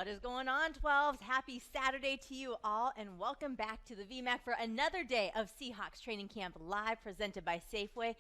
What is going on, 12s? Happy Saturday to you all, and welcome back to the VMAC for another day of Seahawks Training Camp live, presented by Safeway.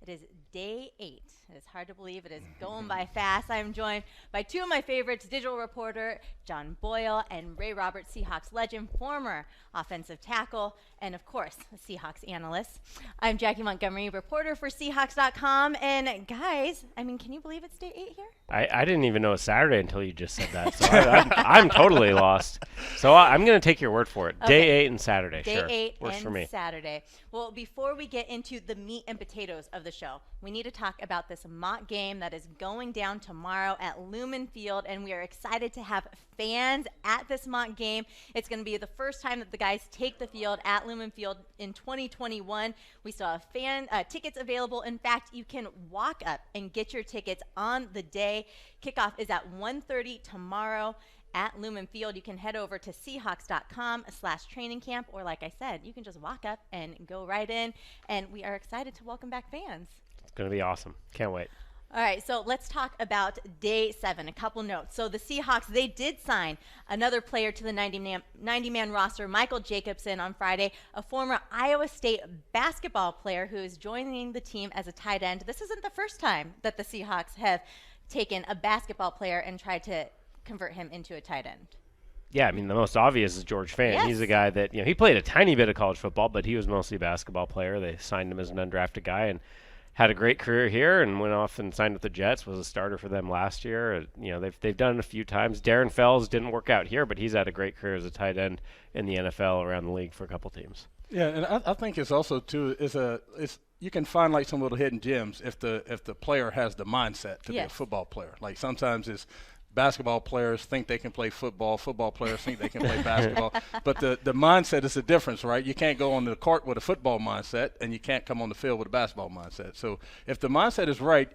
It is day 8. It is hard to believe. It is going by fast. I am joined by two of my favorites, digital reporter John Boyle and Ray Roberts, Seahawks legend, former offensive tackle, and of course, a Seahawks analyst. I'm Jackie Montgomery, reporter for Seahawks.com. And guys, I mean, can you believe it's day 8 here? I didn't even know it was Saturday until you just said that, so I'm totally lost. So I'm going to take your word for it. Okay. Day 8 and Saturday, Day sure. 8 Works and for me. Saturday. Well, before we get into the meat and potatoes of the show, we need to talk about this mock game that is going down tomorrow at Lumen Field, and we are excited to have fans at this mock game. It's going to be the first time that the guys take the field at Lumen Field in 2021. We still have fan tickets available. In fact, you can walk up and get your tickets on the day. Kickoff is at 1:30 tomorrow at Lumen Field. You can head over to Seahawks.com/training camp, or like I said, you can just walk up and go right in, and we are excited to welcome back fans. It's going to be awesome. Can't wait. All right, so let's talk about day 7. A couple notes. So the Seahawks, they did sign another player to the 90-man roster, Michael Jacobson, on Friday, a former Iowa State basketball player who is joining the team as a tight end. This isn't the first time that the Seahawks have taken a basketball player and tried to convert him into a tight end. Yeah, I mean, the most obvious is George Fant. Yes. He's a guy that, he played a tiny bit of college football, but he was mostly a basketball player. They signed him as an undrafted guy and had a great career here and went off and signed with the Jets, was a starter for them last year. They've done it a few times. Darren Fells didn't work out here, but he's had a great career as a tight end in the NFL around the league for a couple teams. Yeah, and I think it's also too you can find like some little hidden gems if the player has the mindset to be a football player. Like sometimes it's basketball players think they can play football players think they can play basketball, but the mindset is the difference, right? You can't go on the court with a football mindset, and you can't come on the field with a basketball mindset. So if the mindset is right,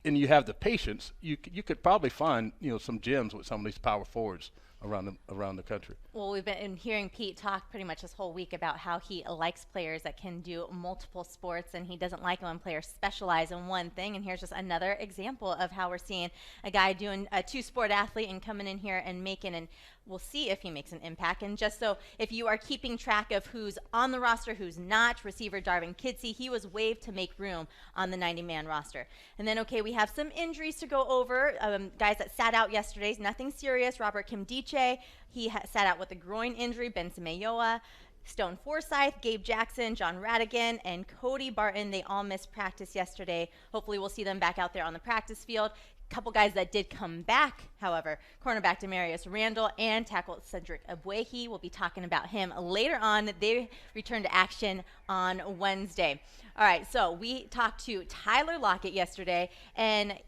and you have the patience, you could probably find some gems with some of these power forwards around the country. Well, we've been hearing Pete talk pretty much this whole week about how he likes players that can do multiple sports, and he doesn't like when players specialize in one thing. And here's just another example of how we're seeing a guy doing a two-sport athlete and coming in here and making an we'll see if he makes an impact. And just so if you are keeping track of who's on the roster, who's not, receiver Darvin Kidsey, he was waived to make room on the 90-man roster. And then, okay, we have some injuries to go over. Guys that sat out yesterday, nothing serious. Robert Kimdiche, he sat out with a groin injury. Ben Samayoa, Stone Forsythe, Gabe Jackson, John Radigan, and Cody Barton, they all missed practice yesterday. Hopefully we'll see them back out there on the practice field. Couple guys that did come back, however, cornerback Demarius Randall and tackle Cedric Abuehi. We'll be talking about him later on. They return to action on Wednesday. All right, so we talked to Tyler Lockett yesterday, and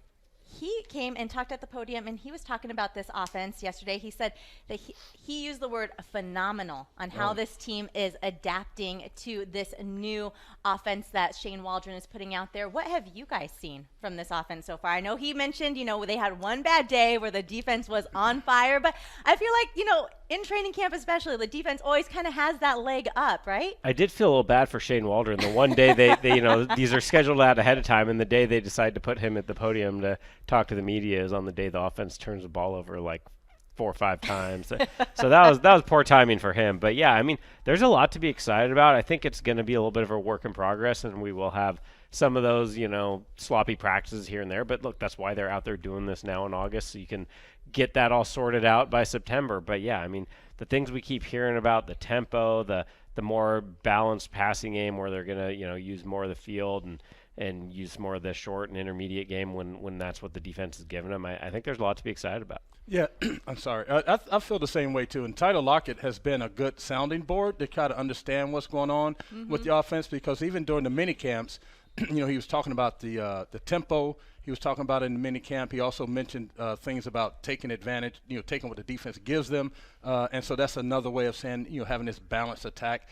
he came and talked at the podium, and he was talking about this offense yesterday. He said that he used the word phenomenal on how this team is adapting to this new offense that Shane Waldron is putting out there. What have you guys seen from this offense so far? I know he mentioned, they had one bad day where the defense was on fire, but I feel like, in training camp especially, the defense always kind of has that leg up, right? I did feel a little bad for Shane Waldron. The one day they these are scheduled out ahead of time, and the day they decide to put him at the podium to talk to the media is on the day the offense turns the ball over like 4 or 5 times. So that was poor timing for him. But yeah, I mean, there's a lot to be excited about. I think it's going to be a little bit of a work in progress, and we will have some of those, sloppy practices here and there. But look, that's why they're out there doing this now in August, so you can get that all sorted out by September. But yeah, I mean, the things we keep hearing about, the tempo, the more balanced passing game where they're going to, use more of the field and use more of the short and intermediate game when that's what the defense is giving them. I think there's a lot to be excited about. Yeah, I'm sorry. I feel the same way, too. And Tyler Lockett has been a good sounding board to kind of understand what's going on with the offense, because even during the mini camps, he was talking about the tempo. He was talking about it in the mini camp. He also mentioned things about taking advantage, taking what the defense gives them. And so that's another way of saying, having this balanced attack,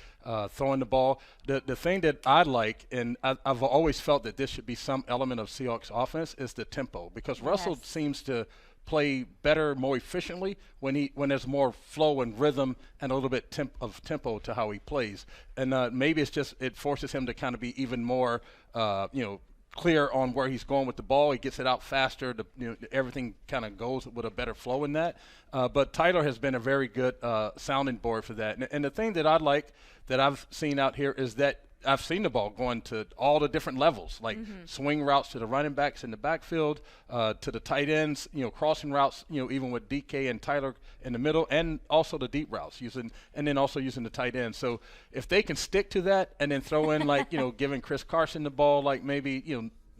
throwing the ball. The thing that I like, and I've always felt that this should be some element of Seahawks offense, is the tempo, because Russell seems to play better, more efficiently when there's more flow and rhythm and a little bit of tempo to how he plays. And maybe it's just it forces him to kind of be even more, clear on where he's going with the ball. He gets it out faster. Everything kind of goes with a better flow in that. But Tyler has been a very good sounding board for that. And the thing that I like that I've seen out here is that I've seen the ball going to all the different levels, like swing routes to the running backs in the backfield, to the tight ends, crossing routes, even with DK and Tyler in the middle, and also the deep routes and then also using the tight end. So if they can stick to that and then throw in giving Chris Carson the ball like maybe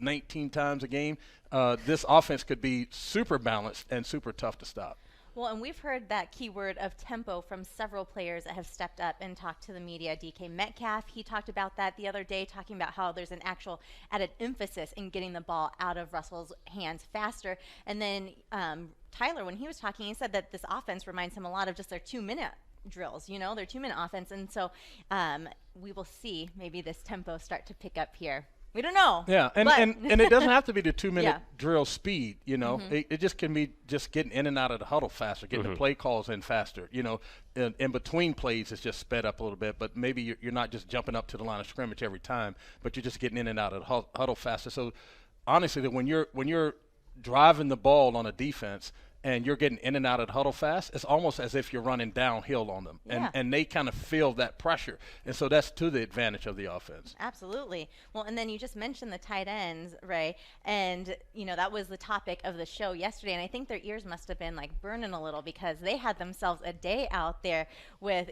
19 times a game, this offense could be super balanced and super tough to stop. Well, and we've heard that keyword of tempo from several players that have stepped up and talked to the media. DK Metcalf, he talked about that the other day, talking about how there's an actual added emphasis in getting the ball out of Russell's hands faster. And then Tyler, when he was talking, he said that this offense reminds him a lot of just their 2-minute drills, their 2-minute offense. And so we will see maybe this tempo start to pick up here. We don't know. Yeah, and it doesn't have to be the 2-minute drill speed, It just can be just getting in and out of the huddle faster, getting the play calls in faster, in between plays it's just sped up a little bit, but maybe you're not just jumping up to the line of scrimmage every time, but you're just getting in and out of the huddle faster. So honestly, that when you're driving the ball on a defense and you're getting in and out of the huddle fast, it's almost as if you're running downhill on them. And they kind of feel that pressure. And so that's to the advantage of the offense. Absolutely. Well, and then you just mentioned the tight ends, Ray, and, that was the topic of the show yesterday. And I think their ears must have been, burning a little because they had themselves a day out there with,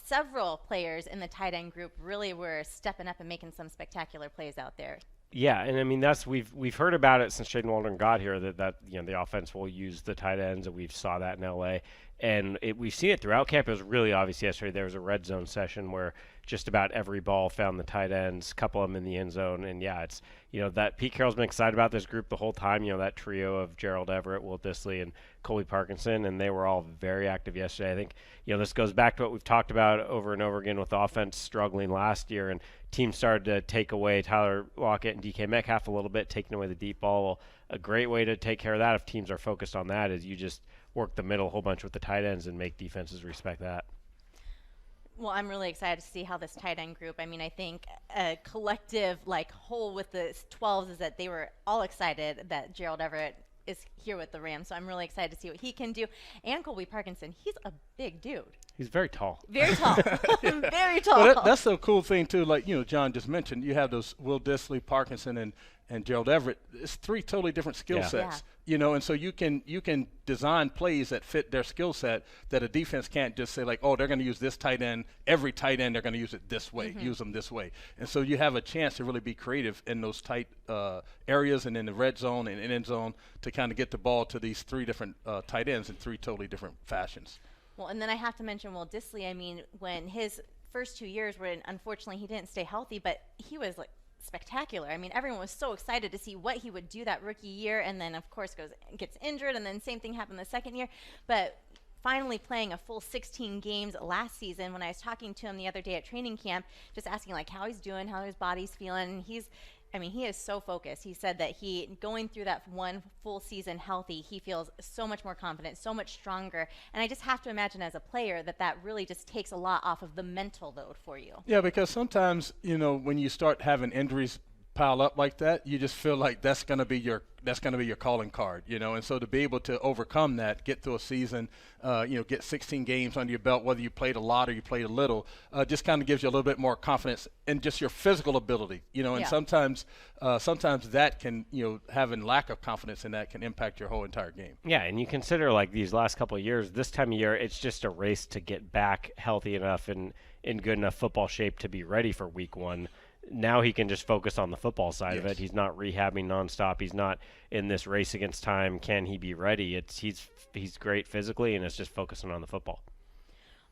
several players in the tight end group really were stepping up and making some spectacular plays out there. Yeah, and I mean we've heard about it since Shaden Waldron got here that the offense will use the tight ends, and we saw that in LA, and we've seen it throughout camp. It was really obvious yesterday. There was a red zone session where just about every ball found the tight ends, a couple of them in the end zone, and it's that Pete Carroll's been excited about this group the whole time. That trio of Gerald Everett, Will Dissly, and Colby Parkinson, and they were all very active yesterday. I think this goes back to what we've talked about over and over again with the offense struggling last year, and teams started to take away Tyler Lockett and DK Metcalf a little bit, taking away the deep ball. Well, a great way to take care of that if teams are focused on that is you just work the middle a whole bunch with the tight ends and make defenses respect that. Well, I'm really excited to see how this tight end group, I think a collective whole with the 12s is that they were all excited that Gerald Everett is here with the Rams. So I'm really excited to see what he can do. And Colby Parkinson, he's a big dude. He's very tall. Very tall. Very tall. Well, that's a cool thing, too. John just mentioned, you have those Will Dissly, Parkinson, and Gerald Everett. It's 3 totally different skill sets, and so you can design plays that fit their skill set that a defense can't just say, they're going to use this tight end. Every tight end, they're going to use it this way, use them this way. And so you have a chance to really be creative in those tight areas and in the red zone and end zone to kind of get the ball to these 3 different tight ends in 3 totally different fashions. Well, and then I have to mention Will Dissly. When his first 2 years were unfortunately he didn't stay healthy, but he was spectacular. Everyone was so excited to see what he would do that rookie year, and then of course gets injured, and then same thing happened the second year. But finally playing a full 16 games last season, when I was talking to him the other day at training camp, just asking how he's doing, how his body's feeling, and he is so focused. He said that going through that one full season healthy, he feels so much more confident, so much stronger. And I just have to imagine as a player that really just takes a lot off of the mental load for you. Yeah, because sometimes, when you start having injuries pile up like that, you just feel like that's going to be your calling card, and so to be able to overcome that, get through a season, get 16 games under your belt, whether you played a lot or you played a little, just kind of gives you a little bit more confidence in just your physical ability, and sometimes that can, having lack of confidence in that can impact your whole entire game. Yeah, and you consider these last couple of years, this time of year, it's just a race to get back healthy enough and in good enough football shape to be ready for week 1. Now he can just focus on the football side of it. He's not rehabbing nonstop. He's not in this race against time. Can he be ready? He's great physically, and it's just focusing on the football.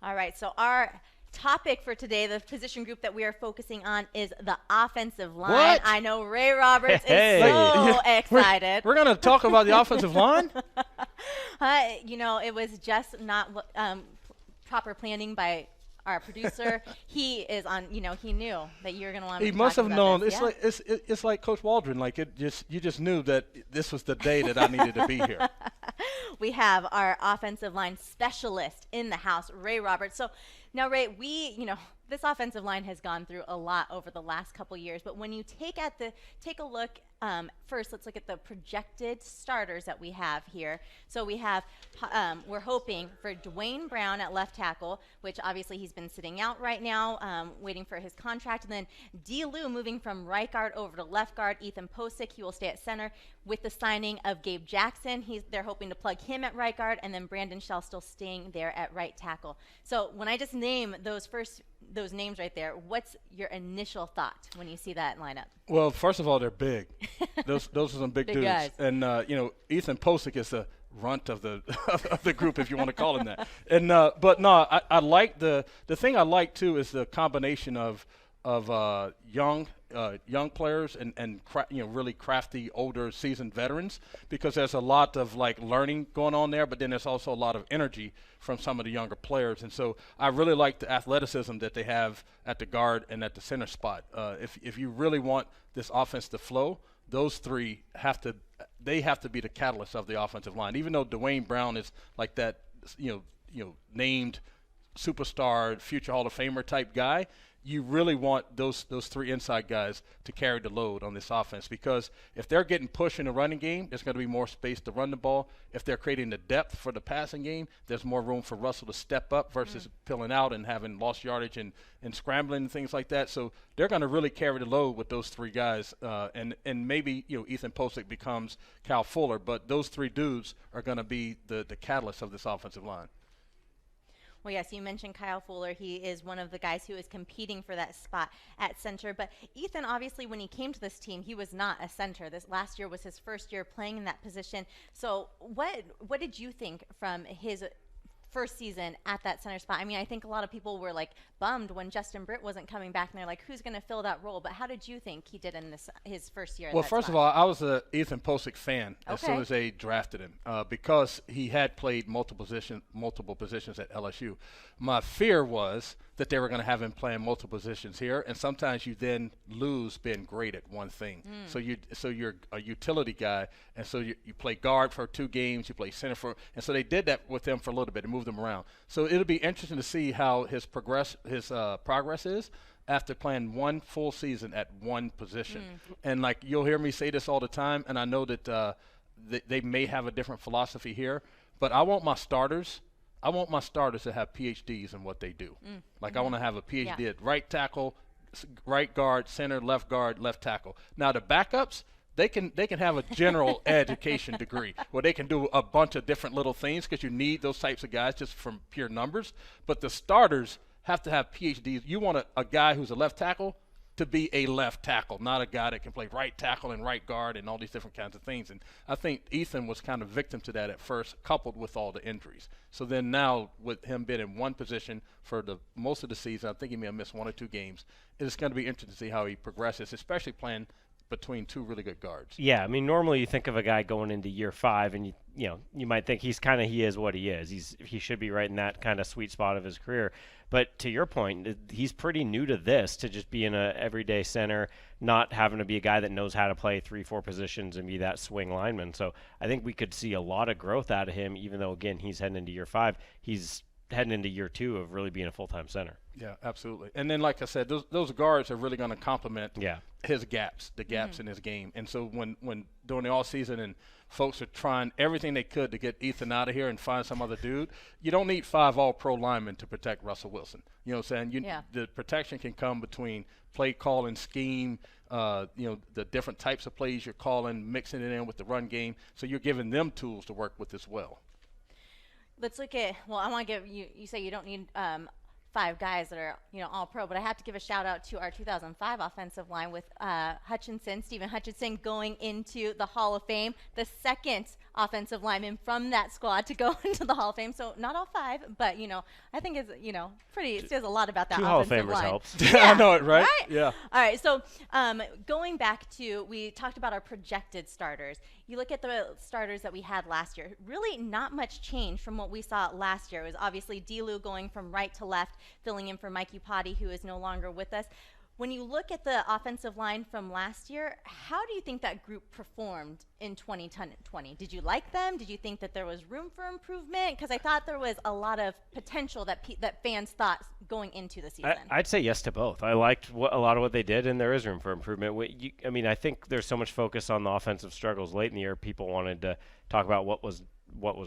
All right, so our topic for today, the position group that we are focusing on, is the offensive line. What? I know Ray Roberts is so excited. We're going to talk about the offensive line? It was just not proper planning by our producer. He is on, he knew that you were going to want to. He must have known. It's like Coach Waldron. You just knew that this was the day that I needed to be here. We have our offensive line specialist in the house, Ray Roberts. So now, Ray, this offensive line has gone through a lot over the last couple years, but when you take a look, first let's look at the projected starters that we have here. So we have, we're hoping for Dwayne Brown at left tackle, which obviously he's been sitting out right now, waiting for his contract. And then D. Lou moving from right guard over to left guard. Ethan Posick, he will stay at center with the signing of Gabe Jackson. They're hoping to plug him at right guard, and then Brandon Shell still staying there at right tackle. So when I just name those names right there, what's your initial thought when you see that lineup? Well, first of all, they're big. Those are some big dudes. Guys. And Ethan Posick is the runt of the of the group, if you want to call him that. And but no, I like the thing I like too is the combination of young players and really crafty older seasoned veterans, because there's a lot of like learning going on there, but then there's also a lot of energy from some of the younger players. And so I really like the athleticism that they have at the guard and at the center spot. If you really want this offense to flow, those three have to be the catalyst of the offensive line. Even though Dwayne Brown is like that, named superstar, future Hall of Famer type guy, you really want those three inside guys to carry the load on this offense, because if they're getting pushed in the running game, there's going to be more space to run the ball. If they're creating the depth for the passing game, there's more room for Russell to step up versus peeling out and having lost yardage and scrambling and things like that. So they're going to really carry the load with those three guys, and maybe Ethan Posick becomes Kyle Fuller, but those three dudes are going to be the catalyst of this offensive line. Well, yes, you mentioned Kyle Fuller. He is one of the guys who is competing for that spot at center. But Ethan, obviously, when he came to this team, he was not a center. This last year was his first year playing in that position. So what did you think from his first season at that center spot? I mean, I think a lot of people were like bummed when Justin Britt wasn't coming back, and they're like, who's going to fill that role? But how did you think he did in his first year? Well, first of all, I was a Ethan Posick fan as soon as they drafted him, because he had played multiple positions at LSU. My fear was that they were going to have him playing multiple positions here, and sometimes you then lose being great at one thing. So you're a utility guy, and so you play guard for 2 games, you play center and so they did that with him for a little bit and moved him around. So it'll be interesting to see how his progress is after playing one full season at one position. And like you'll hear me say this all the time, and I know that they may have a different philosophy here, but I want my starters to have PhDs in what they do. I want to have a PhD at right tackle, right guard, center, left guard, left tackle. Now the backups, they can have a general education degree where they can do a bunch of different little things, because you need those types of guys just from pure numbers. But the starters have to have PhDs. You want a guy who's a left tackle to be a left tackle, not a guy that can play right tackle and right guard and all these different kinds of things. And I think Ethan was kind of victim to that at first, coupled with all the injuries. So then now with him being in one position for the most of the season, I think he may have missed 1 or 2 games. It's going to be interesting to see how he progresses, especially playing between 2 really good guards. Yeah, I mean, normally you think of a guy going into year 5, and you might think he is what he is. He should be right in that kind of sweet spot of his career. But to your point, he's pretty new to this, to just being an everyday center, not having to be a guy that knows how to play 3-4 positions and be that swing lineman. So I think we could see a lot of growth out of him, even though, again, he's heading into year 5. He's heading into year 2 of really being a full-time center. Yeah, absolutely. And then, like I said, those guards are really going to complement his gaps, the gaps in his game. And so when during the offseason and folks are trying everything they could to get Ethan out of here and find some other dude, you don't need 5 all-pro linemen to protect Russell Wilson. You know what I'm saying? The protection can come between play calling, scheme, the different types of plays you're calling, mixing it in with the run game. So you're giving them tools to work with as well. Let's look at, well, I want to give you say you don't need 5 guys that are, all pro, but I have to give a shout out to our 2005 offensive line with Stephen Hutchinson going into the Hall of Fame, the second offensive lineman from that squad to go into the Hall of Fame. So not all 5, but, I think it's, it says a lot about that 2 offensive Hall of Famers line. helps. Yeah, I know it, right? Yeah. All right, so going back to, we talked about our projected starters. You look at the starters that we had last year, really not much change from what we saw last year. It was obviously D. Lou going from right to left, filling in for Mike Upati, who is no longer with us. When you look at the offensive line from last year, how do you think that group performed in 2020? Did you like them? Did you think that there was room for improvement? Because I thought there was a lot of potential that fans thought going into the season. I'd say yes to both. I liked a lot of what they did, and there is room for improvement. I think there's so much focus on the offensive struggles late in the year. People wanted to talk about what was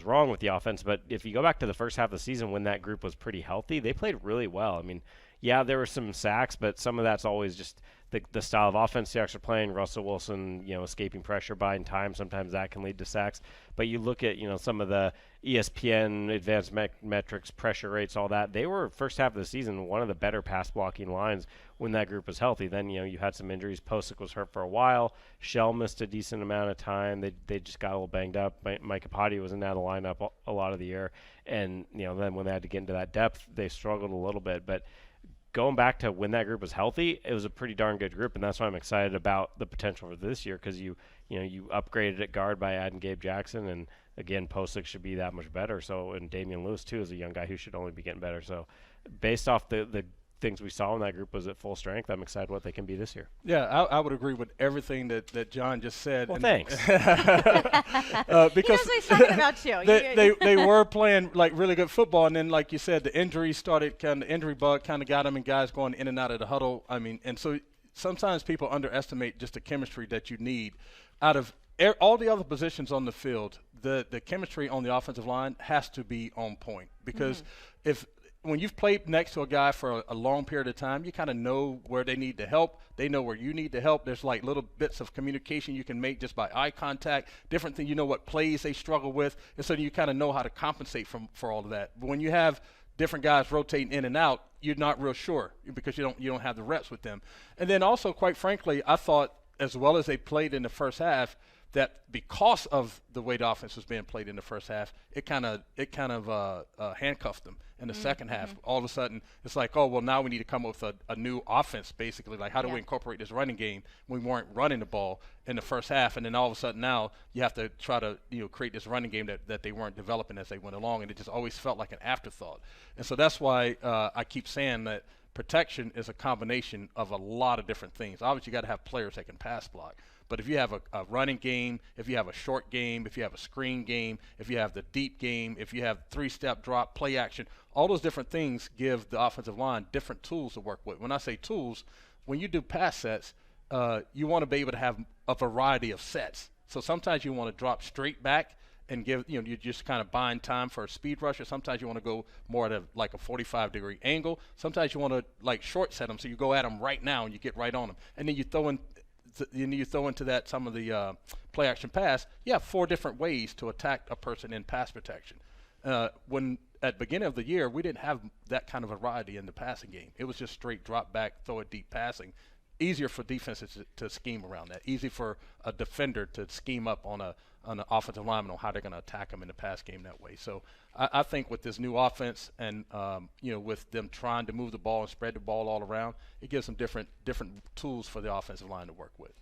wrong with the offense, but if you go back to the first half of the season when that group was pretty healthy, they played really well. I mean, yeah, there were some sacks, but some of that's always just the style of offense the Seahawks are playing. Russell Wilson, escaping pressure, buying time. Sometimes that can lead to sacks. But you look at, some of the ESPN advanced metrics, pressure rates, all that. They were, first half of the season, one of the better pass blocking lines when that group was healthy. Then, you had some injuries. Posick was hurt for a while. Shell missed a decent amount of time. They just got a little banged up. Mike Apati was in and out of the lineup a lot of the year. And, then when they had to get into that depth, they struggled a little bit. But going back to when that group was healthy, it was a pretty darn good group, and that's why I'm excited about the potential for this year, because you upgraded at guard by adding Gabe Jackson, and again, Posick should be that much better. So, and Damian Lewis too is a young guy who should only be getting better. So, based off the things we saw when that group was at full strength, I'm excited what they can be this year. Yeah, I would agree with everything that John just said. Well, thanks. Because he knows what he's talking about too. They were playing like really good football, and then like you said, the injuries started. The injury bug kind of got them, and guys going in and out of the huddle. I mean, and so sometimes people underestimate just the chemistry that you need out of all the other positions on the field. The chemistry on the offensive line has to be on point, because when you've played next to a guy for a long period of time, you kind of know where they need the help. They know where you need the help. There's like little bits of communication you can make just by eye contact, different things. You know what plays they struggle with, and so you kind of know how to compensate for all of that. But when you have different guys rotating in and out, you're not real sure because you don't have the reps with them. And then also, quite frankly, I thought as well as they played in the first half, that because of the way the offense was being played in the first half, it kind of handcuffed them in the second half. All of a sudden, it's like, oh, well, now we need to come up with a new offense, basically. Like, how do we incorporate this running game? We weren't running the ball in the first half, and then all of a sudden now you have to try to create this running game that they weren't developing as they went along, and it just always felt like an afterthought. And so that's why I keep saying that protection is a combination of a lot of different things. Obviously, you got to have players that can pass block. But if you have a running game, if you have a short game, if you have a screen game, if you have the deep game, if you have three-step drop, play action, all those different things give the offensive line different tools to work with. When I say tools, when you do pass sets, you want to be able to have a variety of sets. So sometimes you want to drop straight back and give, you just kind of buying time for a speed rush, or sometimes you want to go more at a 45-degree angle. Sometimes you want to like short set them, so you go at them right now and you get right on them. And then you throw into that some of the play action pass. You have 4 different ways to attack a person in pass protection. When at the beginning of the year, we didn't have that kind of variety in the passing game. It was just straight drop back, throw it deep passing. Easier for defenses to scheme around that. Easy for a defender to scheme up on an offensive lineman on how they're going to attack them in the pass game that way. So I think with this new offense and with them trying to move the ball and spread the ball all around, it gives them different tools for the offensive line to work with.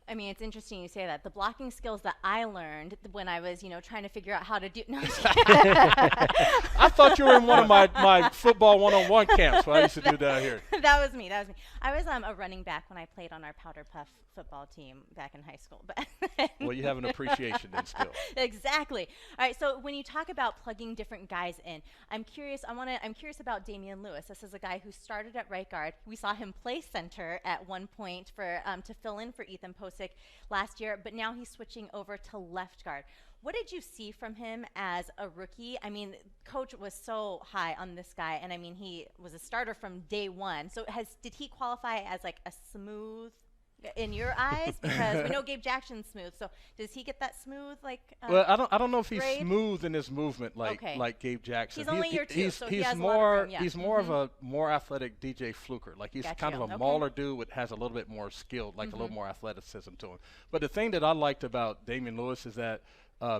I mean, it's interesting you say that. The blocking skills that I learned when I was, trying to figure out how to do. No, I thought you were in one of my football one-on-one camps. I used to do that here. That was me. I was a running back when I played on our Powder Puff football team back in high school. Well, you have an appreciation then still. Exactly. All right. So when you talk about plugging different guys in, I'm curious. I'm curious about Damian Lewis. This is a guy who started at right guard. We saw him play center at one point to fill in for Ethan Posick last year, but now he's switching over to left guard. What did you see from him as a rookie? I mean, coach was so high on this guy, and I mean, he was a starter from day one. So did he qualify as like a smooth in your eyes? Because we know Gabe Jackson's smooth. So does he get that smooth well, I don't know if he's smooth in his movement like Gabe Jackson. He's only year 2, so he has more a lot of room, he's more of a more athletic DJ Fluker. Like he's kind of a smaller dude that has a little bit more skill, like a little more athleticism to him. But the thing that I liked about Damian Lewis is that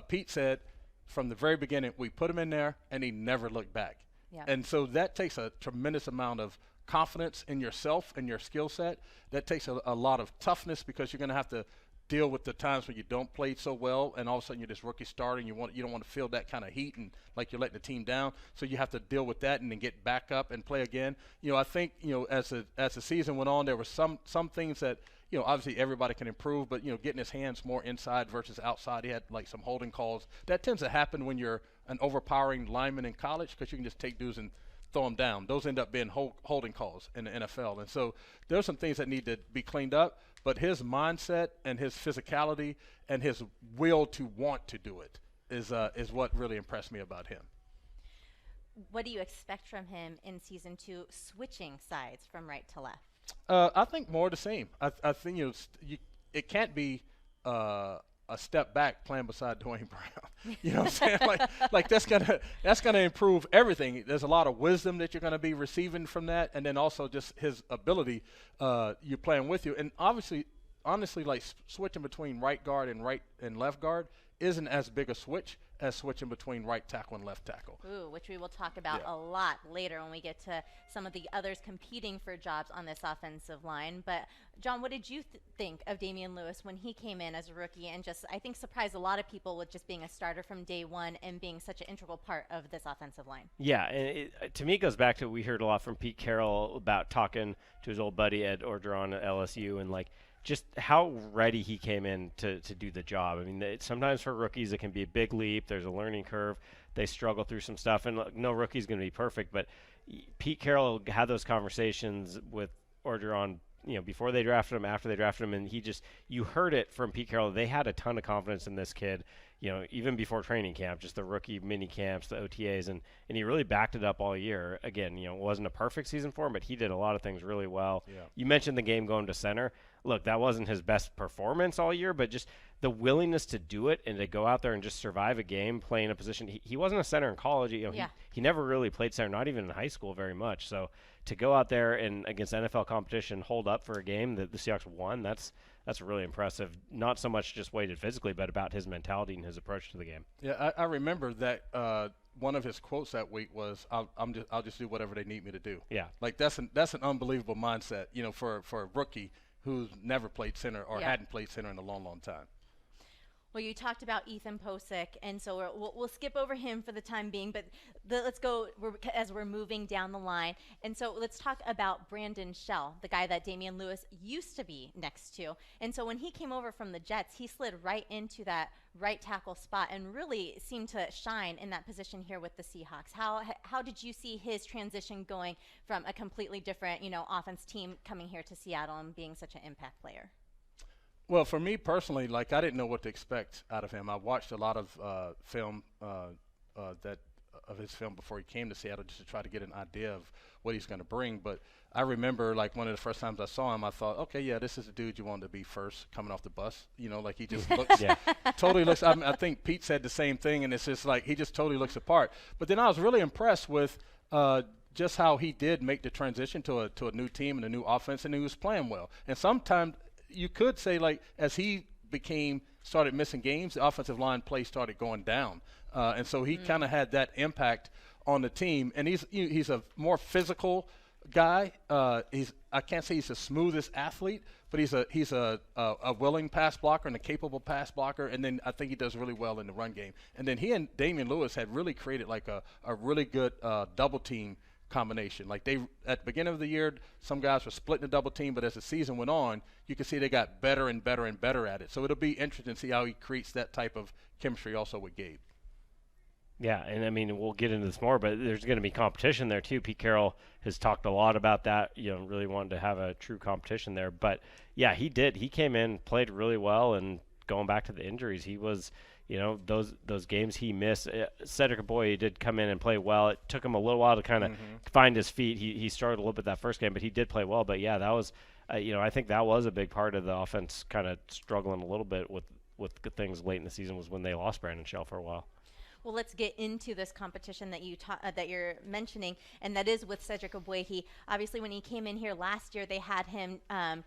Pete said from the very beginning, we put him in there and he never looked back. Yeah. And so that takes a tremendous amount of confidence in yourself and your skill set. That takes a lot of toughness, because you're going to have to deal with the times when you don't play so well, and all of a sudden you're this rookie starter, and you don't want to feel that kind of heat and like you're letting the team down. So you have to deal with that and then get back up and play again. I think as the season went on, there were some things that obviously everybody can improve, but getting his hands more inside versus outside. He had like some holding calls. That tends to happen when you're an overpowering lineman in college because you can just take dudes and throw them down. Those end up being holding calls in the NFL. And so there's some things that need to be cleaned up, but his mindset and his physicality and his will to want to do it is what really impressed me about him. What do you expect from him in season 2, switching sides from right to left? I think more the same. I think it can't be a step back playing beside Dwayne Brown. You know what I'm saying? like that's gonna improve everything. There's a lot of wisdom that you're gonna be receiving from that, and then also just his ability you playing with you. And honestly, like switching between right guard and left guard isn't as big a switch as switching between right tackle and left tackle. Ooh, which we will talk about a lot later when we get to some of the others competing for jobs on this offensive line. But, John, what did you think of Damian Lewis when he came in as a rookie and just, I think, surprised a lot of people with just being a starter from day one and being such an integral part of this offensive line? Yeah, and to me it goes back to we heard a lot from Pete Carroll about talking to his old buddy Ed Orgeron at LSU and, like, just how ready he came in to do the job. I mean, sometimes for rookies it can be a big leap. There's a learning curve. They struggle through some stuff, and look, no rookie's going to be perfect. But Pete Carroll had those conversations with Orgeron, before they drafted him, after they drafted him, and you heard it from Pete Carroll. They had a ton of confidence in this kid, even before training camp, just the rookie mini camps, the OTAs, and he really backed it up all year. Again, it wasn't a perfect season for him, but he did a lot of things really well. Yeah. You mentioned the game going to center. Look, that wasn't his best performance all year, but just the willingness to do it and to go out there and just survive a game playing a position. He wasn't a center in college. He never really played center, not even in high school very much. So to go out there and against NFL competition hold up for a game that the Seahawks won, that's really impressive. Not so much just weighted physically, but about his mentality and his approach to the game. Yeah, I remember that one of his quotes that week was, "I'll just do whatever they need me to do." Yeah, like that's an unbelievable mindset, for a rookie who's never played center or hadn't played center in a long, long time. Well, you talked about Ethan Posick, and so we'll skip over him for the time being, but let's go as we're moving down the line. And so let's talk about Brandon Shell, the guy that Damian Lewis used to be next to. And so when he came over from the Jets, he slid right into that right tackle spot and really seemed to shine in that position here with the Seahawks. How did you see his transition going from a completely different, offense team coming here to Seattle and being such an impact player? Well, for me personally, like I didn't know what to expect out of him. I watched a lot of film of his film before he came to Seattle just to try to get an idea of what he's going to bring. But I remember, like, one of the first times I saw him, I thought, okay, yeah, this is the dude you wanted to be first coming off the bus. Like he just looks totally looks. I think Pete said the same thing, and it's just like he just totally looks apart. But then I was really impressed with just how he did make the transition to a new team and a new offense, and he was playing well. And sometimes you could say, like, as he started missing games, the offensive line play started going down. And so he kind of had that impact on the team. And he's a more physical guy. I can't say he's the smoothest athlete, but he's a willing pass blocker and a capable pass blocker. And then I think he does really well in the run game. And then he and Damian Lewis had really created like a really good double team combination. Like at the beginning of the year, some guys were splitting the double team, but as the season went on, you could see they got better and better and better at it. So it'll be interesting to see how he creates that type of chemistry also with Gabe. Yeah, and I mean, we'll get into this more, but there's going to be competition there too. Pete Carroll has talked a lot about that, really wanted to have a true competition there. But yeah, he did. He came in, played really well, and going back to the injuries, he was, those games he missed. Cedric Boy did come in and play well. It took him a little while to kind of find his feet. He struggled a little bit that first game, but he did play well. But yeah, that was, I think that was a big part of the offense kind of struggling a little bit with good things late in the season was when they lost Brandon Shell for a while. Well, let's get into this competition that that you're mentioning, and that is with Cedric Ogbuehi. Obviously, when he came in here last year, they had him, kind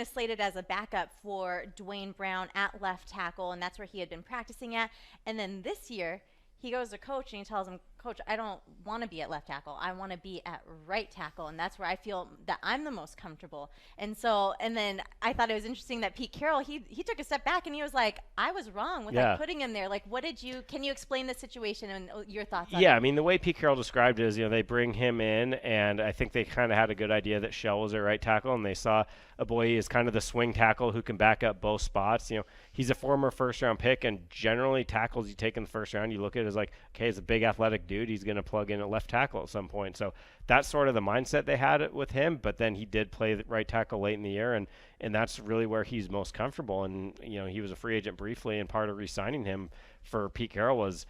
of slated as a backup for Dwayne Brown at left tackle, and that's where he had been practicing at. And then this year, he goes to coach and he tells him, Coach, I don't want to be at left tackle. I want to be at right tackle. And that's where I feel that I'm the most comfortable. And so, and then I thought it was interesting that Pete Carroll, he took a step back and he was like, I was wrong with like putting him there. Like, can you explain the situation and your thoughts on it? Yeah, I mean, the way Pete Carroll described it is, they bring him in, and I think they kind of had a good idea that Shell was their right tackle, and they saw Aboye as kind of the swing tackle who can back up both spots. He's a former first-round pick, and generally tackles you take in the first round, you look at it as like, okay, he's a big athletic dude. He's going to plug in at left tackle at some point. So that's sort of the mindset they had with him, but then he did play the right tackle late in the year, and that's really where he's most comfortable. And, he was a free agent briefly, and part of re-signing him for Pete Carroll was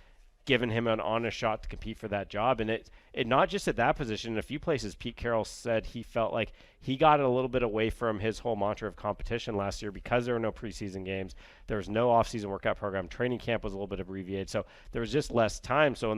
giving him an honest shot to compete for that job. And it not just at that position. In a few places, Pete Carroll said he felt like he got a little bit away from his whole mantra of competition last year because there were no preseason games. There was no offseason workout program. Training camp was a little bit abbreviated. So there was just less time. So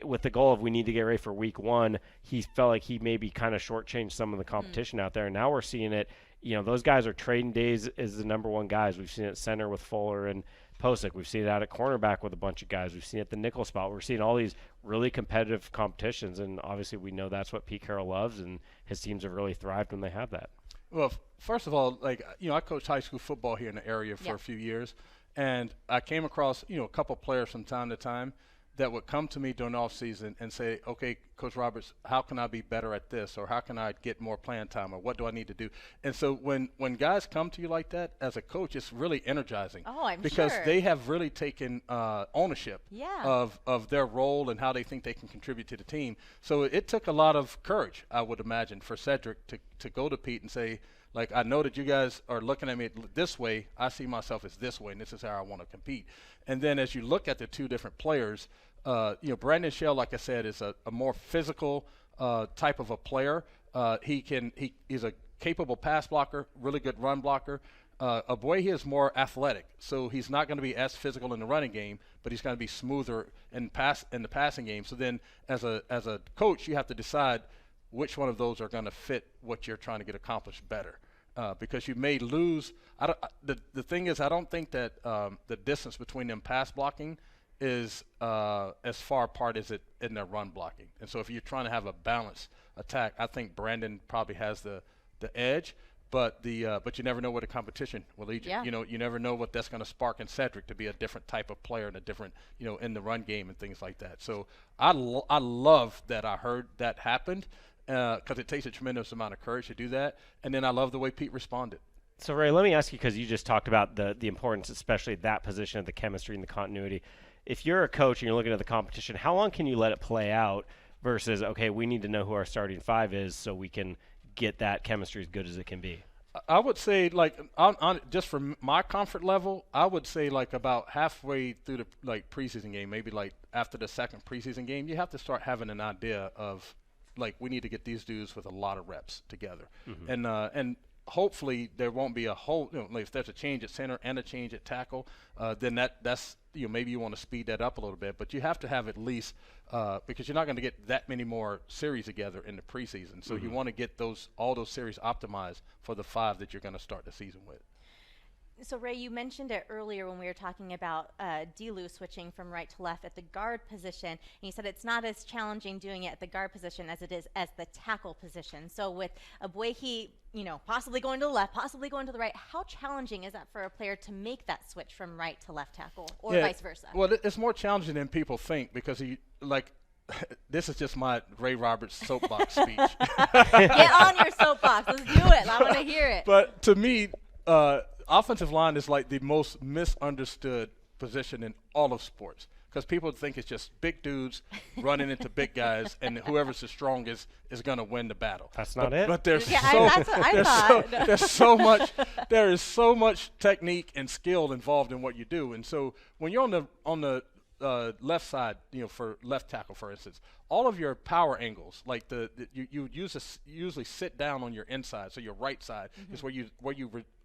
with the goal of we need to get ready for week one, he felt like he maybe kind of shortchanged some of the competition out there. And now we're seeing it. Those guys are trading days as the number one guys. We've seen it at center with Fuller and Posick. We've seen it out at cornerback with a bunch of guys. We've seen it at the nickel spot. We're seeing all these really competitive competitions, and obviously we know that's what Pete Carroll loves, and his teams have really thrived when they have that. Well, first of all, I coached high school football here in the area for a few years, and I came across, a couple players from time to time that would come to me during the off season and say, okay, Coach Roberts, how can I be better at this, or how can I get more playing time, or what do I need to do? And so when guys come to you like that, as a coach, it's really energizing. Oh, I'm because sure. they have really taken ownership of their role and how they think they can contribute to the team. So it took a lot of courage, I would imagine, for Cedric to go to Pete and say, I know that you guys are looking at me this way. I see myself as this way, and this is how I want to compete. And then as you look at the two different players, Brandon Shell, like I said, is a more physical type of a player. He's a capable pass blocker, really good run blocker. Aboye is more athletic, so he's not going to be as physical in the running game, but he's going to be smoother in the passing game. So then, as a coach, you have to decide which one of those are going to fit what you're trying to get accomplished better. Because you may lose. The thing is, I don't think that the distance between them pass blocking is as far apart as it in their run blocking. And so if you're trying to have a balanced attack, I think Brandon probably has the edge. But you never know where the competition will lead you. Yeah. You never know what that's going to spark in Cedric to be a different type of player and a different, in the run game and things like that. So I love that I heard that happened because it takes a tremendous amount of courage to do that. And then I love the way Pete responded. So, Ray, let me ask you, because you just talked about the importance, especially that position of the chemistry and the continuity. If you're a coach and you're looking at the competition, how long can you let it play out versus, okay, we need to know who our starting five is so we can get that chemistry as good as it can be? I would say, just for my comfort level, I would say about halfway through the preseason game, maybe after the second preseason game, you have to start having an idea of we need to get these dudes with a lot of reps together, and hopefully there won't be a whole, if there's a change at center and a change at tackle, then that's maybe you want to speed that up a little bit, but you have to have at least because you're not going to get that many more series together in the preseason. So you want to get all those series optimized for the 5 that you're going to start the season with. So, Ray, you mentioned it earlier when we were talking about D-Lou switching from right to left at the guard position. And you said it's not as challenging doing it at the guard position as it is as the tackle position. So with Aboye, possibly going to the left, possibly going to the right, how challenging is that for a player to make that switch from right to left tackle or vice versa? Well, it's more challenging than people think because this is just my Ray Roberts soapbox speech. Get on your soapbox. Let's do it. I want to hear it. But to me, offensive line is the most misunderstood position in all of sports because people think it's just big dudes running into big guys, and whoever's the strongest is going to win the battle. That's not it. But there's that's what I thought. there is so much technique and skill involved in what you do, and so when you're on the left side, for left tackle, for instance, all of your power angles, you usually sit down on your inside, so your right side is where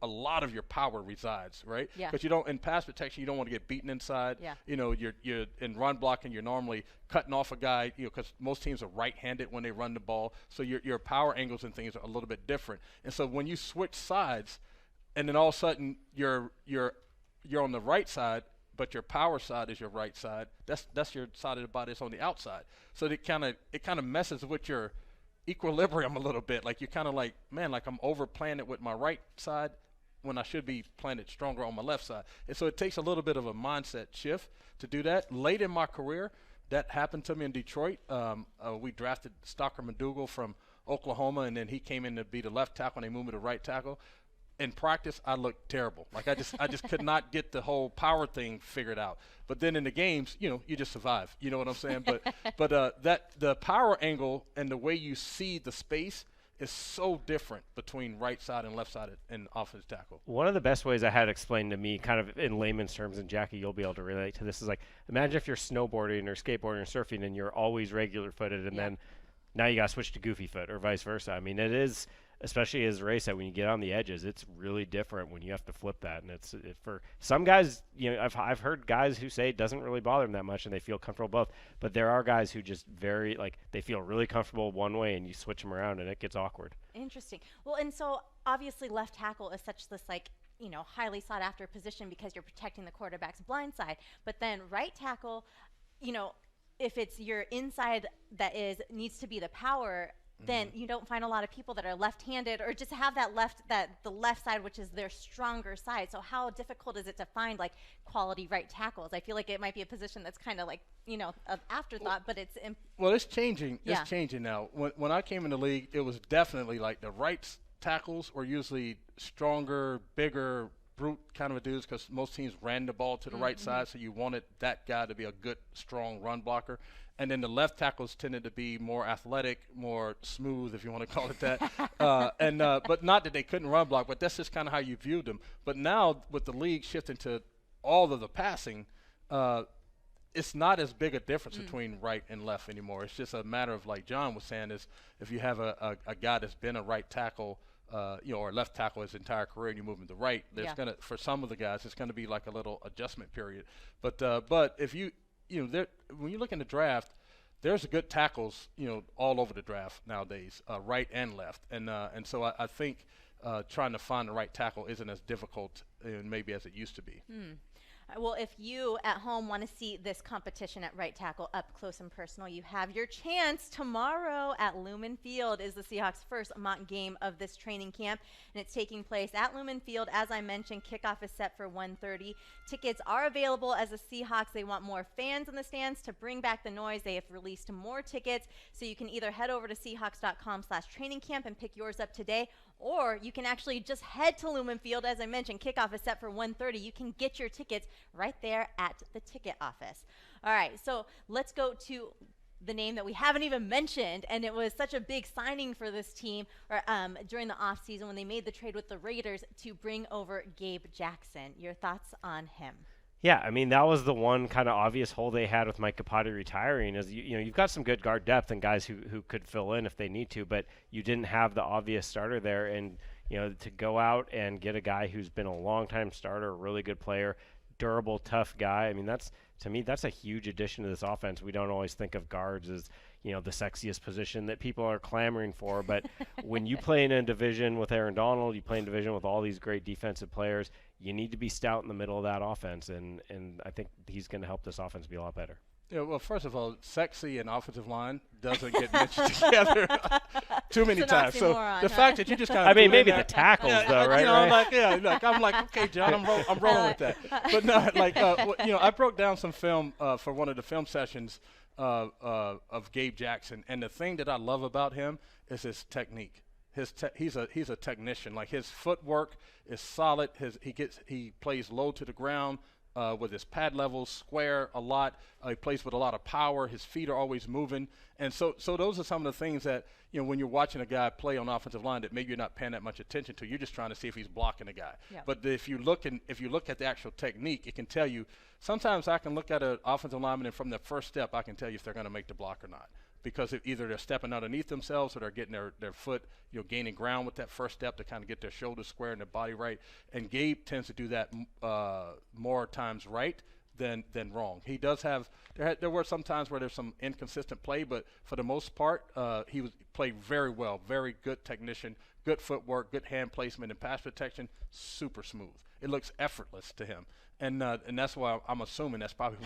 a lot of your power resides, right? Yeah. Because you don't, in pass protection, you don't want to get beaten inside. Yeah. You're in run blocking, you're normally cutting off a guy, because most teams are right-handed when they run the ball, so your power angles and things are a little bit different. And so when you switch sides, and then all of a sudden you're on the right side, but your power side is your right side. That's your side of the body that's on the outside. So it kind of messes with your equilibrium a little bit. Like you're kind of like, man, like I'm overplaying it with my right side when I should be playing it stronger on my left side. And so it takes a little bit of a mindset shift to do that. Late in my career, that happened to me in Detroit. We drafted Stocker McDougal from Oklahoma, and then he came in to be the left tackle, and they moved me to right tackle. In practice, I looked terrible. Like I just could not get the whole power thing figured out. But then in the games, you just survive. You know what I'm saying? But that the power angle and the way you see the space is so different between right side and left side in offensive tackle. One of the best ways I had explained to me, kind of in layman's terms, and Jackie, you'll be able to relate to this, is like, imagine if you're snowboarding or skateboarding or surfing and you're always regular footed, and then now you got to switch to goofy foot or vice versa. I mean, it is, especially as Ray said, when you get on the edges, it's really different when you have to flip that. And it's for some guys, I've heard guys who say it doesn't really bother them that much and they feel comfortable both. But there are guys who just they feel really comfortable one way and you switch them around and it gets awkward. Interesting. Well, and so obviously left tackle is such this highly sought after position because you're protecting the quarterback's blind side. But then right tackle, if it's your inside that needs to be the power, then you don't find a lot of people that are left-handed or just have the left side, which is their stronger side. So how difficult is it to find quality right tackles? I feel like it might be a position that's kind of an afterthought, but it's well, it's changing. Yeah. It's changing now. When I came in the league, it was definitely like the right tackles were usually stronger, bigger, brute kind of dudes because most teams ran the ball to the right side, so you wanted that guy to be a good, strong run blocker. And then the left tackles tended to be more athletic, more smooth, if you want to call it that. But not that they couldn't run block, but that's just kind of how you viewed them. But now with the league shifting to all of the passing, it's not as big a difference between right and left anymore. It's just a matter of, like John was saying, is if you have a guy that's been a right tackle, or left tackle his entire career, and you move him to right, there's gonna, for some of the guys, it's gonna be like a little adjustment period. But if when you look in the draft, there's good tackles, all over the draft nowadays, right and left, and so I think trying to find the right tackle isn't as difficult maybe as it used to be. Well, if you at home want to see this competition at right tackle up close and personal, you have your chance. Tomorrow at Lumen Field is the Seahawks' first mock game of this training camp, and it's taking place at Lumen Field. As I mentioned, kickoff is set for 1:30. Tickets are available as the Seahawks. They want more fans in the stands to bring back the noise. They have released more tickets, so you can either head over to Seahawks.com/training camp and pick yours up today, or you can actually just head to Lumen Field. As I mentioned, kickoff is set for 1:30. You can get your tickets right there at the ticket office. All right, so let's go to the name that we haven't even mentioned, and it was such a big signing for this team during the offseason when they made the trade with the Raiders to bring over Gabe Jackson. Your thoughts on him? Yeah, I mean, that was the one kind of obvious hole they had with Mike Capati retiring is, you've got some good guard depth and guys who could fill in if they need to, but you didn't have the obvious starter there. And, to go out and get a guy who's been a long-time starter, a really good player, durable, tough guy, I mean, to me, that's a huge addition to this offense. We don't always think of guards as, the sexiest position that people are clamoring for, but when you play in a division with Aaron Donald, you play in a division with all these great defensive players, you need to be stout in the middle of that offense, and I think he's going to help this offense be a lot better. Yeah, well, first of all, sexy and offensive line doesn't get mentioned together too many times. So the fact that you just kind of maybe the tackles though, right? I'm like, okay, John, I'm rolling with that. But no, I broke down some film for one of the film sessions of Gabe Jackson, and the thing that I love about him is his technique. He's a technician. Like, his footwork is solid. He plays low to the ground. With his pad levels square a lot. He plays with a lot of power. His feet are always moving. And so those are some of the things that, when you're watching a guy play on offensive line that maybe you're not paying that much attention to, you're just trying to see if he's blocking a guy. Yeah. But if you look at the actual technique, it can tell you. Sometimes I can look at an offensive lineman, and from the first step, I can tell you if they're going to make the block or not. Because either they're stepping underneath themselves or they're getting their foot, gaining ground with that first step to kind of get their shoulders square and their body right. And Gabe tends to do that more times right than wrong. He does have there were some times where there's some inconsistent play, but for the most part, he played very well, very good technician, good footwork, good hand placement and pass protection, super smooth. It looks effortless to him. And that's why I'm assuming that's probably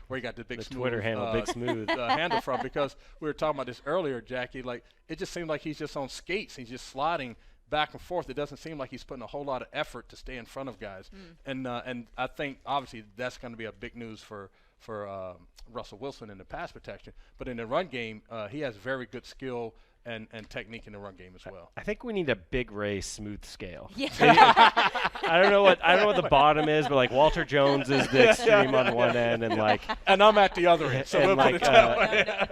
where he got the big the smooth Twitter handle, Big Smooth handle from, because we were talking about this earlier, Jackie. Like, it just seemed like he's just on skates. He's just sliding back and forth. It doesn't seem like he's putting a whole lot of effort to stay in front of guys. And I think obviously that's going to be a big news for Russell Wilson in the pass protection. But in the run game, he has very good skill and technique in the run game as well. I think we need a Big Ray smooth scale. Yeah. I don't know what the bottom is, but like Walter Jones is the extreme on one end, and like, and I'm at the other end. So we'll put it that way.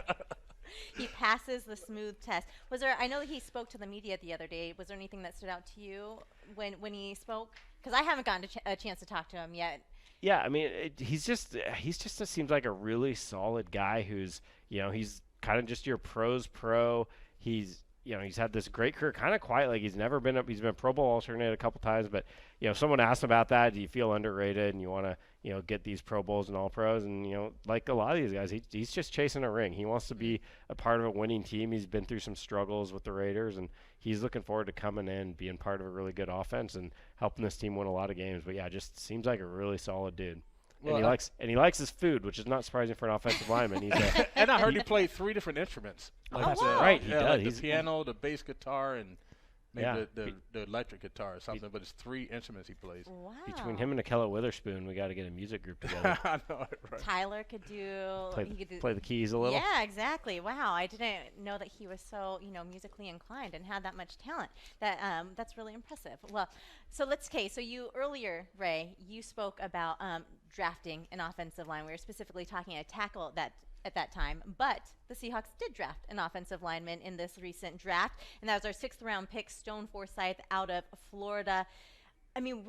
He passes the smooth test. I know that he spoke to the media the other day. Was there anything that stood out to you when he spoke? Because I haven't gotten a chance to talk to him yet. Yeah, I mean, he's just seems like a really solid guy who's, he's kind of just your pro's pro. He's had this great career, kind of quiet. Like, he's been a Pro Bowl alternate a couple times, but someone asked him about that. Do you feel underrated and you want to get these Pro Bowls and All Pros? And like a lot of these guys, he's just chasing a ring. He wants to be a part of a winning team. He's been through some struggles with the Raiders, and he's looking forward to coming in, being part of a really good offense, and helping this team win a lot of games. But yeah, just seems like a really solid dude. Well, and he likes his food, which is not surprising for an offensive lineman. And I heard he played 3 different instruments. Like that's right. He does. Like the piano, the bass guitar, and maybe the electric guitar or something. But it's 3 instruments he plays. Wow. Between him and Akella Witherspoon, we got to get a music group together. I know it, right. Tyler could play the keys a little. Yeah, exactly. Wow, I didn't know that he was so musically inclined and had that much talent. That's really impressive. Well, so you earlier, Ray, you spoke about drafting an offensive line. We were specifically talking a tackle at that time, but the Seahawks did draft an offensive lineman in this recent draft, and that was our 6th round pick, Stone Forsythe, out of Florida. I mean,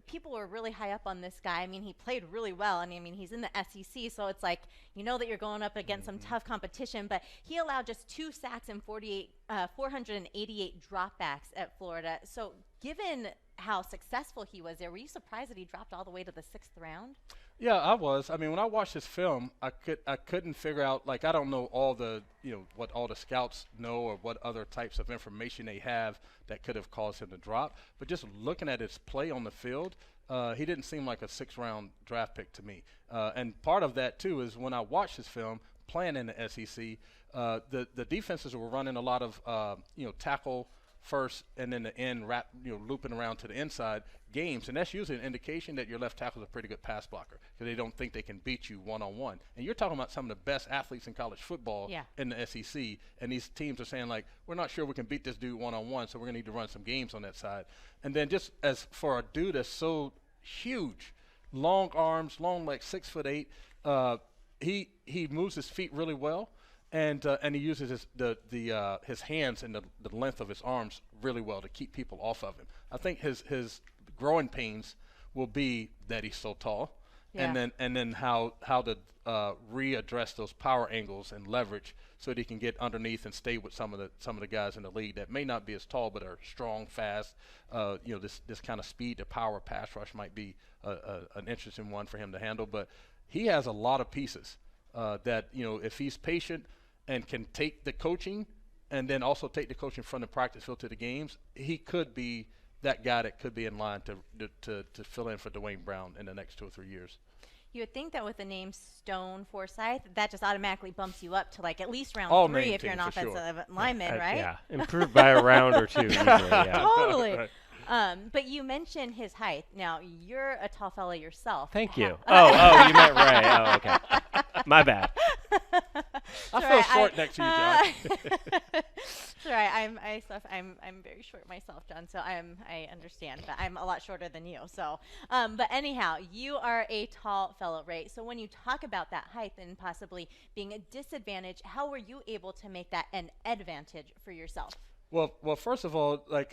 people were really high up on this guy. I mean, he played really well, and I mean, he's in the SEC, so it's like, that you're going up against some tough competition, but he allowed just 2 sacks and 488 dropbacks at Florida. So given how successful he was there, were you surprised that he dropped all the way to the 6th round? Yeah, I was. I mean, when I watched this film, I couldn't figure out, like, I don't know all the, what all the scouts know or what other types of information they have that could have caused him to drop. But just looking at his play on the field, he didn't seem like a 6th round draft pick to me. And part of that too is when I watched this film, playing in the SEC, the defenses were running a lot of tackle first and then the end looping around to the inside games, and that's usually an indication that your left tackle is a pretty good pass blocker because they don't think they can beat you one-on-one. And you're talking about some of the best athletes in college football in the SEC, and these teams are saying, like, we're not sure we can beat this dude one-on-one, so we're going to need to run some games on that side. And then just as for a dude that's so huge, long arms, long, like 6'8", he moves his feet really well. And he uses his hands and the length of his arms really well to keep people off of him. I think his growing pains will be that he's so tall, and then how to readdress those power angles and leverage so that he can get underneath and stay with some of the guys in the league that may not be as tall but are strong, fast. This kind of speed to power pass rush might be an interesting one for him to handle. But he has a lot of pieces that if he's patient and can take the coaching and then also take the coaching from the practice field to the games, he could be that guy that could be in line to fill in for Dwayne Brown in the next 2 or 3 years. You would think that with the name Stone Forsythe, that just automatically bumps you up to like at least round 3 if you're an offensive lineman, right? Yeah, improved by a round or 2 usually, yeah. Totally. Right. But you mentioned his height. Now, you're a tall fella yourself. Thank you. Oh, you meant Ray. Oh, okay. My bad. I feel short next to you, John. Sorry, I'm very short myself, John. So I understand, but I'm a lot shorter than you. So, but anyhow, you are a tall fellow, right? So when you talk about that height and possibly being a disadvantage, how were you able to make that an advantage for yourself? Well, first of all, like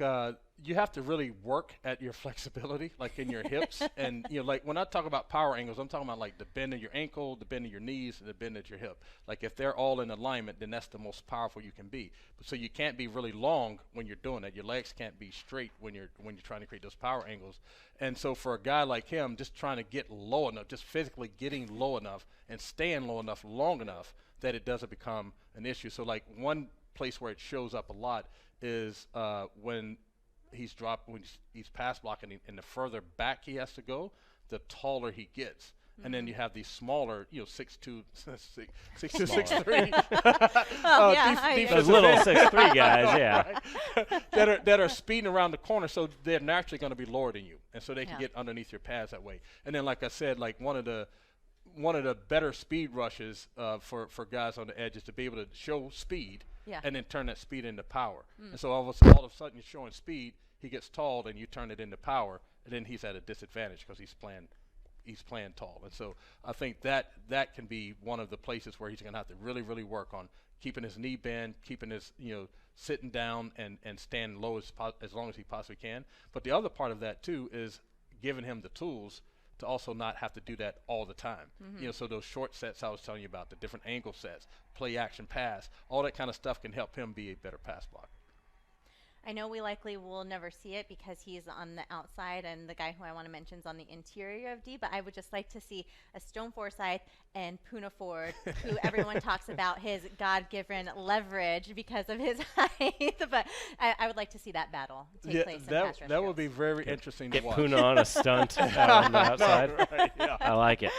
you have to really work at your flexibility, like in your hips. And, like when I talk about power angles, I'm talking about like the bend of your ankle, the bend of your knees, and the bend at your hip. Like if they're all in alignment, then that's the most powerful you can be. So you can't be really long when you're doing that. Your legs can't be straight when you're trying to create those power angles. And so for a guy like him, just trying to get low enough, just physically getting low enough and staying low enough long enough that it doesn't become an issue. So like one place where it shows up a lot is when he's pass blocking, and the further back he has to go, the taller he gets. And then you have these smaller, 6'2", 6'2", 6'3". Those little 6'3" guys, yeah. Right? that are speeding around the corner, so they're naturally going to be lower than you, and so they can get underneath your pads that way. And then, like I said, like one of the better speed rushes for guys on the edge is to be able to show speed and then turn that speed into power. And so all of a sudden you're showing speed, he gets tall, and you turn it into power, and then he's at a disadvantage because he's playing tall. And so I think that can be one of the places where he's going to have to really, really work on keeping his knee bend, keeping his, sitting down and staying low as long as he possibly can. But the other part of that too is giving him the tools to also not have to do that all the time. So those short sets I was telling you about, the different angle sets, play action pass, all that kind of stuff can help him be a better pass blocker. I know we likely will never see it because he's on the outside and the guy who I want to mention is on the interior of D, but I would just like to see a Stone Forsythe and Poona Ford, who everyone talks about his God-given leverage because of his height, but I would like to see that battle take place in pass rush that would be very interesting to watch. Get Poona on a stunt on the outside. Right, yeah. I like it.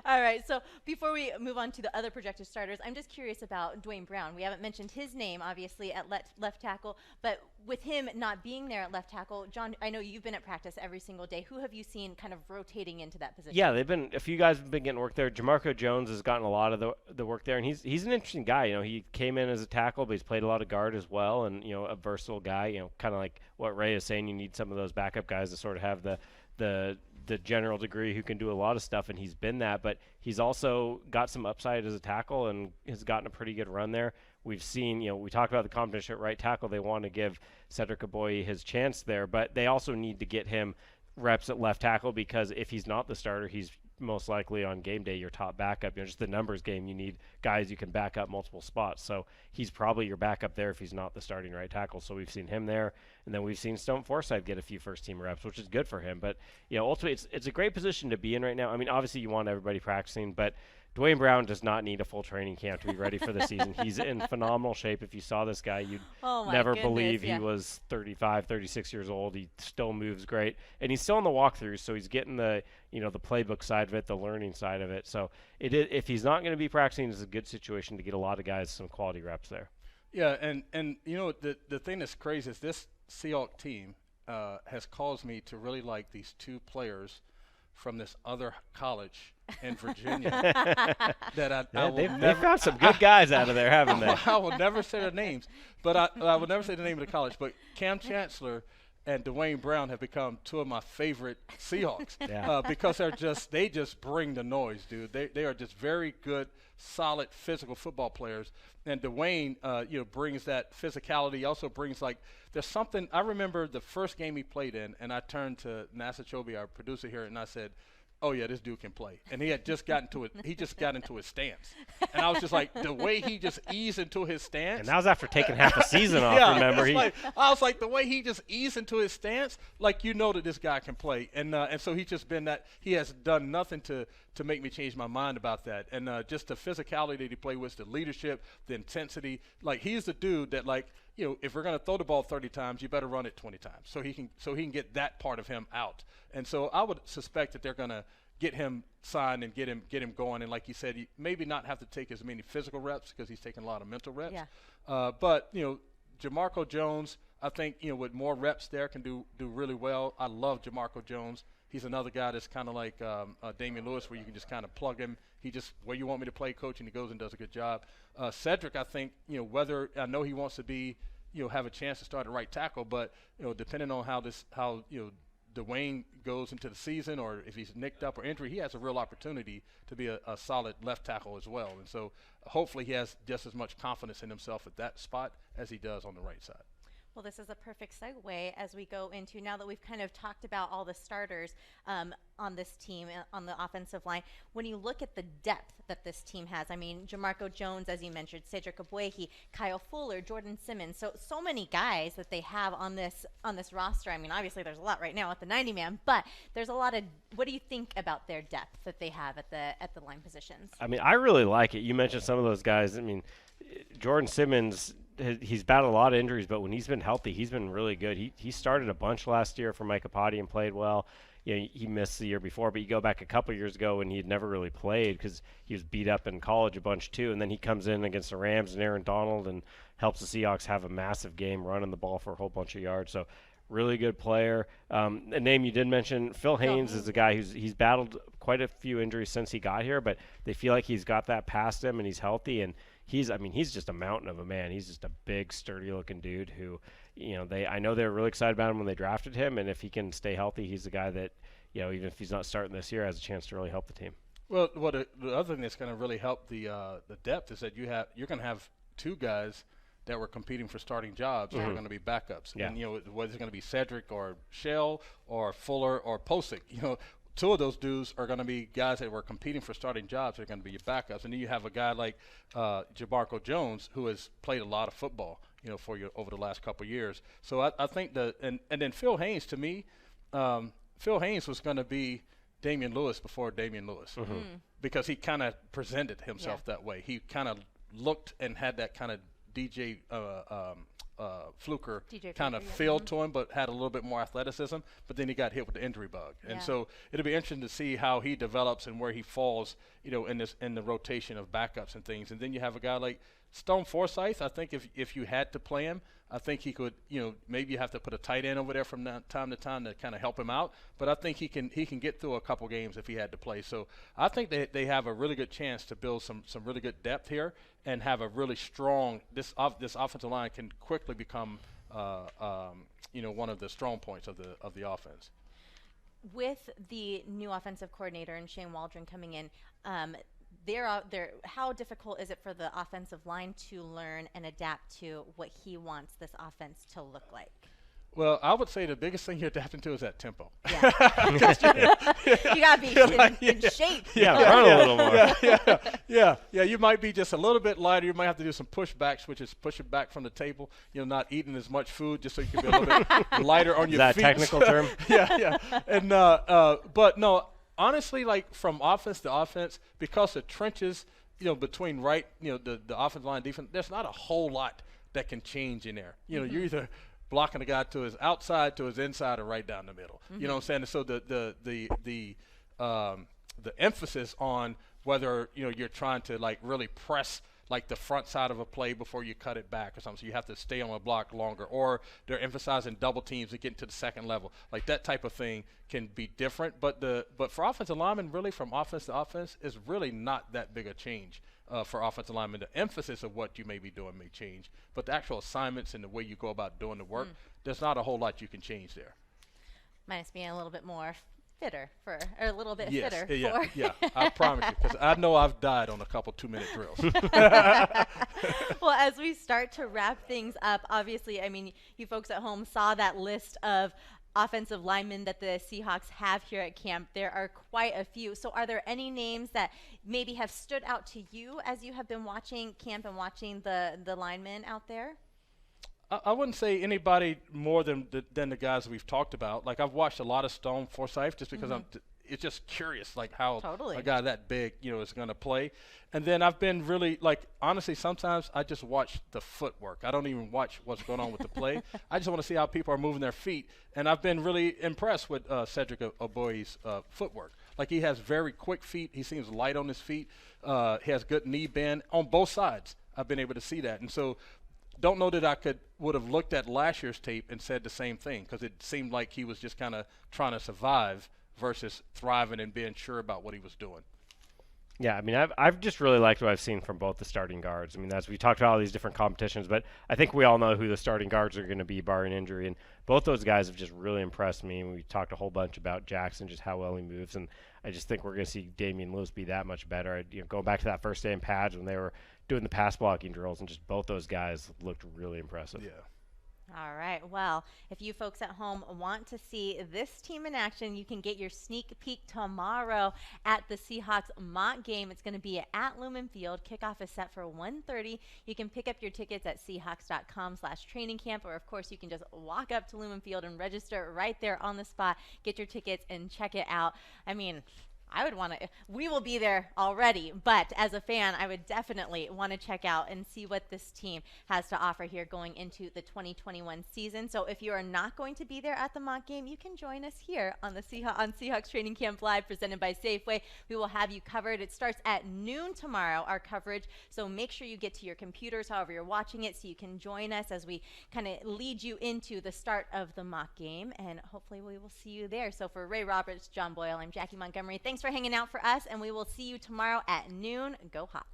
All right, so before we move on to the other projected starters, I'm just curious about Dwayne Brown. We haven't mentioned his name, obviously, at left tackle, but with him not being there at left tackle, John, I know you've been at practice every single day. Who have you seen kind of rotating into that position? Yeah, a few guys have been getting work there. Jamarco Jones has gotten a lot of the work there, and he's an interesting guy. He came in as a tackle, but he's played a lot of guard as well, and a versatile guy. Kind of like what Ray is saying, you need some of those backup guys to sort of have the general degree who can do a lot of stuff, and he's been that, but he's also got some upside as a tackle and has gotten a pretty good run there. We've seen, we talked about the competition at right tackle. They want to give Cedric Aboye his chance there, but they also need to get him reps at left tackle because if he's not the starter, he's most likely on game day your top backup. Just the numbers game, you need guys you can back up multiple spots. So he's probably your backup there if he's not the starting right tackle. So we've seen him there, and then we've seen Stone Forsythe get a few first-team reps, which is good for him. But ultimately, it's a great position to be in right now. I mean, obviously you want everybody practicing, but Dwayne Brown does not need a full training camp to be ready for the season. He's in phenomenal shape. If you saw this guy, you'd never believe he was 35, 36 years old. He still moves great, and he's still on the walkthrough, so he's getting the the playbook side of it, the learning side of it. So if he's not going to be practicing, it's a good situation to get a lot of guys some quality reps there. Yeah, and the thing that's crazy is this Seahawks team has caused me to really like these two players from this other college in Virginia they've got some good guys out of there, haven't they? I will never say their names, but I will never say the name of the college. But Cam Chancellor and Dwayne Brown have become two of my favorite Seahawks because they just bring the noise, dude. They are just very good, solid, physical football players. And Dwayne, brings that physicality. He also brings there's something. I remember the first game he played in, and I turned to Nasa Chobe, our producer here, and I said, "Oh yeah, this dude can play." And he had just gotten to it. He just got into his stance, and I was just like, the way he just eased into his stance. And that was after taking half a season off. Remember, I was like, the way he just eased into his stance, that this guy can play, and so he's just been that. He has done nothing to make me change my mind about that, and just the physicality that he played with, the leadership, the intensity. He's the dude that if we're going to throw the ball 30 times, you better run it 20 times so he can get that part of him out. And so I would suspect that they're going to get him signed and get him going. And like you said, he maybe not have to take as many physical reps because he's taking a lot of mental reps. Yeah. But Jamarco Jones, I think with more reps there can do really well. I love Jamarco Jones. He's another guy that's kind of like Damian Lewis, where you can just kind of plug him. He just, where you want me to play, coach, and he goes and does a good job. Cedric, I think, whether I know he wants to be, have a chance to start at right tackle, but depending on how Dwayne goes into the season, or if he's nicked up or injured, he has a real opportunity to be a solid left tackle as well. And so hopefully he has just as much confidence in himself at that spot as he does on the right side. Well, this is a perfect segue as we go into, now that we've kind of talked about all the starters on this team, on the offensive line. When you look at the depth that this team has, I mean, Jamarco Jones, as you mentioned, Cedric Ogbuehi, Kyle Fuller, Jordan Simmons, so many guys that they have on this roster. I mean, obviously there's a lot right now at the 90-man, but there's a lot of. What do you think about their depth that they have at the line positions? I mean, I really like it. You mentioned some of those guys. I mean, Jordan Simmons, he's battled a lot of injuries, but when he's been healthy, he's been really good. He started a bunch last year for Mike Apati and played well. You know, he missed the year before, but you go back a couple years ago when he had never really played because he was beat up in college a bunch too, and then he comes in against the Rams and Aaron Donald and helps the Seahawks have a massive game running the ball for a whole bunch of yards. So really good player. A name you did mention, Phil Haynes, is a guy he's battled quite a few injuries since he got here, but they feel like he's got that past him and he's healthy, and he's just a mountain of a man. He's just a big, sturdy-looking dude who, you know, I know they were really excited about him when they drafted him, and if he can stay healthy, he's the guy that, you know, even if he's not starting this year, has a chance to really help the team. Well, the other thing that's going to really help the depth is that you're going to have two guys that were competing for starting jobs that are going to be backups. Yeah. And, you know, whether it's going to be Cedric or Shell or Fuller or Posick, you know, two of those dudes are going to be guys that were competing for starting jobs. They're going to be your backups. And then you have a guy like Jamarco Jones, who has played a lot of football, you know, for you over the last couple of years. So I think and then Phil Haynes, to me, Phil Haynes was going to be Damian Lewis before Damian Lewis because he kind of presented himself that way. He kind of looked and had that kind of DJ Fluker kind of feel to him, but had a little bit more athleticism. But then he got hit with the injury bug, and so it'll be interesting to see how he develops and where he falls, you know, in the rotation of backups and things. And then you have a guy like Stone Forsythe. I think if you had to play him, I think he could, you know, maybe you have to put a tight end over there from time to time to kind of help him out. But I think he can get through a couple games if he had to play. So I think they have a really good chance to build some really good depth here and have a really strong. This offensive line can quickly become, you know, one of the strong points of the offense. With the new offensive coordinator and Shane Waldron coming in, how difficult is it for the offensive line to learn and adapt to what he wants this offense to look like? Well, I would say the biggest thing you're adapting to is that tempo. Yeah. You got to be in shape. Run a little more. Yeah. You might be just a little bit lighter. You might have to do some pushbacks, which is pushing back from the table. You know, not eating as much food, just so you can be a little bit lighter on your feet. Is that a technical term? Yeah. And but no, honestly, like from offense to offense, because the trenches, you know, between the offensive line and defense, there's not a whole lot that can change in there. You know, you're either blocking a guy to his outside, to his inside, or right down the middle. You know what I'm saying? So the emphasis on whether, you know, you're trying to like really press like the front side of a play before you cut it back or something, so you have to stay on a block longer, or they're emphasizing double teams to get to the second level. Like that type of thing can be different, but for offensive linemen, really from offense to offense is really not that big a change. For offensive linemen, the emphasis of what you may be doing may change, but the actual assignments and the way you go about doing the work, there's not a whole lot you can change there. Minus being a little bit more fitter or a little bit fitter. Yeah, I promise you, because I know I've died on a couple 2-minute drills. Well, as we start to wrap things up, obviously, I mean, you folks at home saw that list of offensive linemen that the Seahawks have here at camp. There are quite a few. So are there any names that maybe have stood out to you as you have been watching camp and watching the linemen out there? I wouldn't say anybody more than the guys we've talked about. Like, I've watched a lot of Stone Forsythe just because it's just curious, like how a guy that big, you know, is going to play. And then I've been really, like, honestly, sometimes I just watch the footwork. I don't even watch what's going on with the play. I just want to see how people are moving their feet. And I've been really impressed with Cedric Ogbuehi's footwork. Like, he has very quick feet. He seems light on his feet. He has good knee bend on both sides. I've been able to see that. And so don't know that I would have looked at last year's tape and said the same thing, because it seemed like he was just kind of trying to survive versus thriving and being sure about what he was doing. Yeah, I mean, I've just really liked what I've seen from both the starting guards. I mean, as we talked about all these different competitions, but I think we all know who the starting guards are going to be, barring injury, and both those guys have just really impressed me. And we talked a whole bunch about Jackson, just how well he moves, and I just think we're going to see Damian Lewis be that much better. Going back to that first day in pads when they were doing the pass blocking drills, and just both those guys looked really impressive. Yeah. All right. Well, if you folks at home want to see this team in action, you can get your sneak peek tomorrow at the Seahawks mock game. It's going to be at Lumen Field. Kickoff is set for 1:30. You can pick up your tickets at Seahawks.com/training camp, or of course you can just walk up to Lumen Field and register right there on the spot. Get your tickets and check it out. I mean, I would want to, we will be there already, but as a fan, I would definitely want to check out and see what this team has to offer here going into the 2021 season. So if you are not going to be there at the mock game, you can join us here on the Seahawks Training Camp Live presented by Safeway. We will have you covered. It starts at noon tomorrow, our coverage, so make sure you get to your computers however you're watching it so you can join us as we kind of lead you into the start of the mock game, and hopefully we will see you there. So for Ray Roberts, John Boyle, I'm Jackie Montgomery. Thanks for hanging out for us, and we will see you tomorrow at noon. Go Hawks.